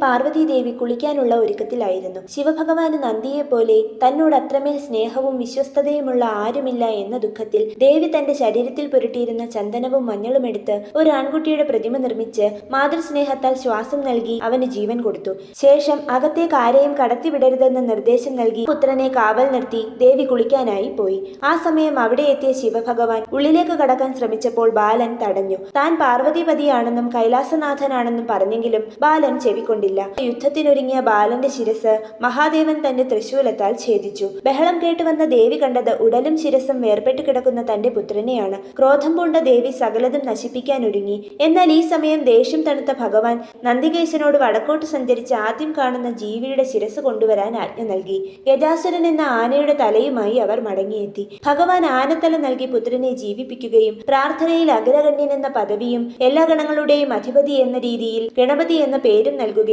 പാർവതീദേവി കുളിക്കാനുള്ള ഒരുക്കത്തിലായിരുന്നു. ശിവഭഗവാന് നന്ദിയെ പോലെ തന്നോട് അത്രമേൽ സ്നേഹവും വിശ്വസ്തതയുമുള്ള ആരുമില്ല എന്ന ദുഃഖത്തിൽ ദേവി തന്റെ ശരീരത്തിൽ പുരട്ടിയിരുന്ന ചന്ദനവും മഞ്ഞളും എടുത്ത് ഒരു ആൺകുട്ടിയുടെ പ്രതിമ നിർമ്മിച്ച് മാതൃസ്നേഹത്താൽ ശ്വാസം നൽകി അവന് ജീവൻ കൊടുത്തു. ശേഷം അകത്തേക്ക് ആരെയും കടത്തിവിടരുതെന്ന നിർദ്ദേശം നൽകി പുത്രനെ കാവൽ നിർത്തി ദേവി കുളിക്കാനായി പോയി. ആ സമയം അവിടെ എത്തിയ ശിവഭഗവാൻ ഉള്ളിലേക്ക് കടക്കാൻ ശ്രമിച്ചപ്പോൾ ബാലൻ തടഞ്ഞു. താൻ പാർവതീപതിയാണെന്നും കൈലാസനാഥനാണെന്നും പറഞ്ഞെങ്കിലും ബാലൻ ചെവിക്കൊണ്ടില്ല. യുദ്ധത്തിനൊരുങ്ങിയ ബാലന്റെ ശിരസ് മഹാദേവൻ തന്റെ തൃശൂലത്താൽ ഛേദിച്ചു. ബഹളം കേട്ടുവന്ന ദേവി കണ്ടത് ഉടലും ശിരസും വേർപെട്ട് കിടക്കുന്ന തന്റെ പുത്രനെയാണ്. ക്രോധം പൂണ്ട ദേവി സകലതും നശിപ്പിക്കാനൊരുങ്ങി. എന്നാൽ ഈ സമയം ദേഷ്യം തണുത്ത ഭഗവാൻ നന്ദികേശനോട് വടക്കോട്ട് സഞ്ചരിച്ച് ആദ്യം കാണുന്ന ജീവിയുടെ ശിരസ് കൊണ്ടുവരാൻ ആജ്ഞ നൽകി. ഗജാസുരൻ എന്ന ആനയുടെ തലയുമായി അവർ മടങ്ങിയെത്തി. ഭഗവാൻ ആനത്തല നൽകി പുത്രനെ ജീവിപ്പിക്കുകയും പ്രാർത്ഥനയിൽ അഗ്രഗണ്യൻ എന്ന പദവിയും എല്ലാ ഗണങ്ങളുടെയും അധിപതി എന്ന രീതിയിൽ ഗണപതി എന്ന പേരും നൽകുകയും